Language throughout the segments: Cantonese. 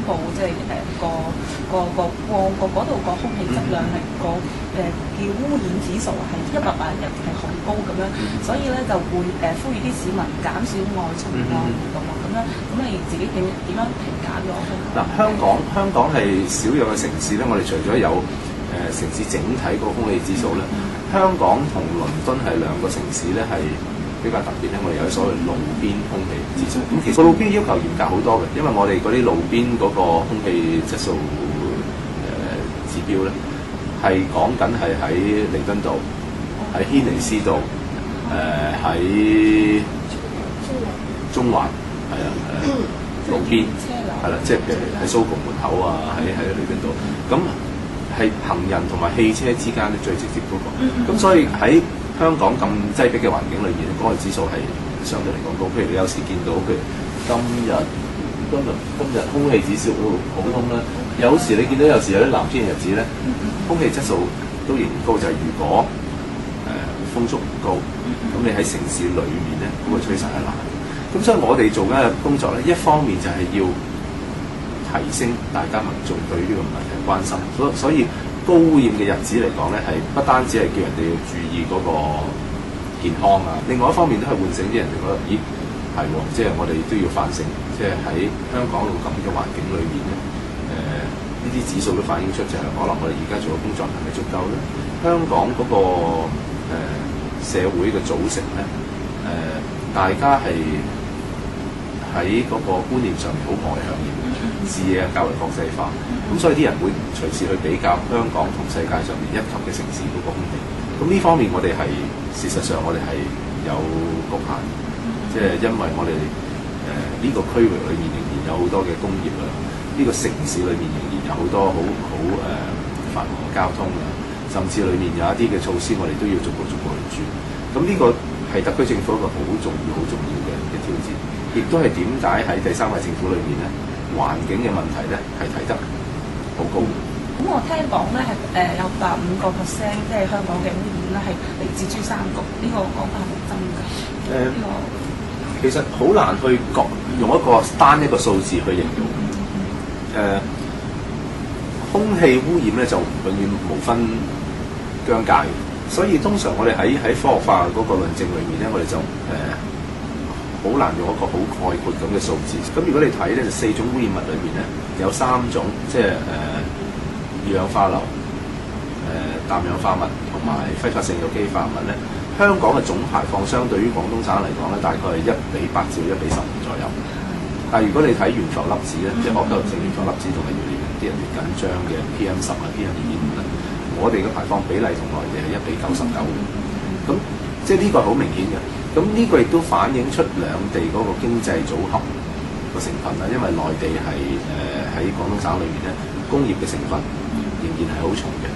布，即係嗰度個空氣質量係叫污染指數係100/100係好高咁樣，所以咧就會呼籲啲市民減少外出外活動啊咁樣。咁你自己點樣評價咗？嗱，香港係少有嘅城市咧，我哋除咗有城市整體個空氣指數咧，香港同倫敦係兩個城市咧係比較特別咧，我哋有所謂路邊空氣指數。咁其實個路邊要求嚴格好多嘅，因為我哋嗰啲路邊嗰個空氣質素指標咧，係講緊係喺彌敦道、喺軒尼詩道、喺中環，係啊，路邊係啦，即係譬如喺蘇共門口啊，喺彌敦道，咁係行人同埋汽車之間咧最直接嗰個。咁所以喺香港咁擠迫嘅環境裏面，嗰個指數係相對嚟講高。譬如你有時見到，譬如今日空氣指數普通啦，有時你見到有時有啲藍天嘅日子咧，空氣質素都仍然高。就係如果風速唔高，咁你喺城市裏面咧，嗰個趨勢係難。咁所以我哋做緊嘅工作咧，一方面就係要提升大家民眾對呢個問題嘅關心，所以高污染嘅日子嚟講咧，係不單止係叫人哋要注意嗰個健康啊，另外一方面都係喚醒啲人哋覺得，咦係喎，即係我哋都要反省，即係喺香港咁嘅環境裏面咧，呢啲指數都反映出就係可能我哋而家做嘅工作係咪足夠咧？香港嗰個社會嘅組成咧，大家係喺嗰個觀念上面好外向嘅，視野較為國際化，咁所以啲人會隨時去比較香港同世界上面一級嘅城市嗰個空氣。咁呢方面我哋係事實上我哋係有局限，即係因為我哋呢個區域裏面仍然有好多嘅工業啊，呢個城市裏面仍然有好多好繁忙嘅交通啊，甚至裏面有一啲嘅措施我哋都要逐步去轉。咁呢個係特區政府一個好重要嘅挑戰，亦都係點解喺第三屆政府裏面咧，環境嘅問題咧係提得好高。咁我聽講咧係有85%，即係香港嘅污染咧係嚟自珠三角，呢個講法係咪真㗎？其實好難去用一個單一個數字去形容。空氣污染咧就永遠無分疆界，所以通常我哋喺科學化嗰個論證裏面咧，我哋就好難用一個好概括咁嘅數字。咁如果你睇咧，就4種污染物裏面咧，有3種，即係二氧化硫、氮氧化物同埋揮發性有機化物咧。香港嘅總排放相對於廣東省嚟講咧，大概係1:8至1:15左右。但係如果你睇懸浮粒子咧，即係惡毒性懸浮粒子同埋越嚟啲人越緊張嘅 PM10啊、PM2.5咧，我哋嘅排放比例同內地係1:99。咁即係呢個係好明顯嘅。咁呢個亦都反映出兩地嗰個經濟組合個成分啦。因為內地係喺廣東省裏面咧，工業嘅成分仍然係好重嘅，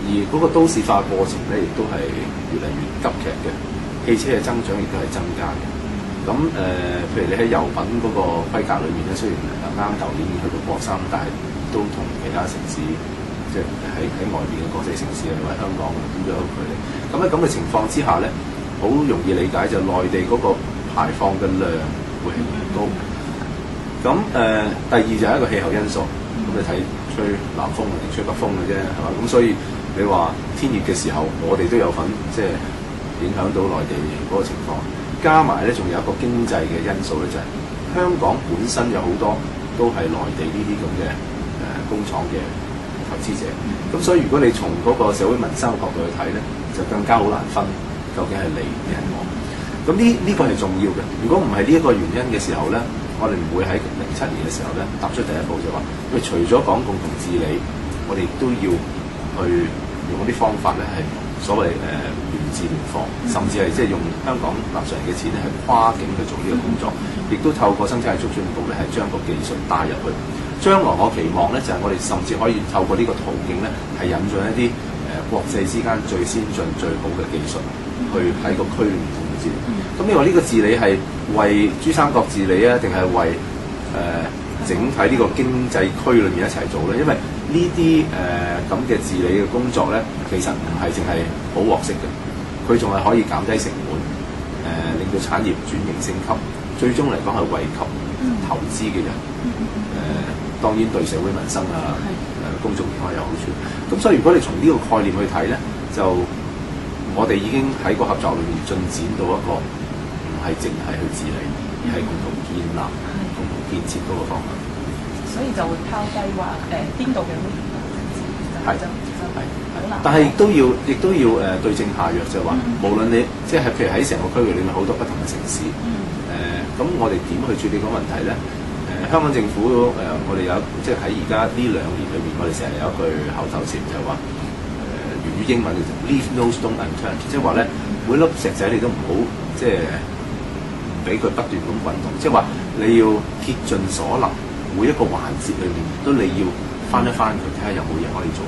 而嗰個都市化過程咧，亦都係越嚟越急劇嘅，汽車嘅增長亦都係增加嘅。咁譬如你喺油品嗰個規格裏面咧，雖然啱舊年已經去到國3，但係都同其他城市，即係喺外邊嘅國際城市啊，或者香港咁都有距離。咁喺咁嘅情況之下咧，好容易理解就內地嗰個排放嘅量會係越高。咁第二就係一個氣候因素。咁你睇吹南風定吹北風嘅啫，係嘛？咁所以你話天熱嘅時候，我哋都有份即係影響到內地嗰個情況。加埋咧，仲有一個經濟嘅因素咧，就係香港本身有好多都係內地呢啲咁嘅工廠嘅投資者。咁所以如果你從嗰個社會民生嘅角度去睇咧，就更加好難分究竟係你定係我。咁呢個係重要嘅。如果唔係呢一個原因嘅時候咧，我哋唔會喺07年嘅時候咧踏出第一步，就話喂，除咗講共同治理，我哋都要去用嗰啲方法咧，係所謂聯治聯防，甚至係即係用香港納稅人嘅錢咧，係跨境去做呢個工作，亦都透過生產力促進局咧，係將個技術帶入去。將來我期望咧，就係我哋甚至可以透過呢個途徑咧，係引進一啲國際之間最先進最好嘅技術，去喺個區裏面同佢治理。咁你話呢個治理係為珠三角治理啊，定係為整體呢個經濟區裏面一齊做咧？因為呢啲咁嘅治理嘅工作咧，其實唔係淨係好獲益嘅，佢仲係可以減低成本，令到產業轉型升級，最終嚟講係惠及投資嘅人，當然對社會民生啊、公眾健康有好處。咁所以如果你從呢個概念去睇咧，就我哋已經喺個合作裏面進展到一個唔係淨係去治理，而係共同建立、共同建設嗰個方向。所以就會拋低話邊度嘅污染就好難。但係亦都要對症下藥，就係話無論你即係譬如喺成個區域裏面好多不同嘅城市，咁我哋點去處理嗰個問題咧？香港政府我哋有即係喺而家呢2年裏面，我哋成日有一句口頭禪就係話源於英文叫做 Leave no stone unturned，即係話咧每粒石仔你都唔好即係唔俾佢不斷咁滾動，即係話你要竭盡所能，每一個環節裏面都你要翻一翻佢，睇下有冇嘢可以做。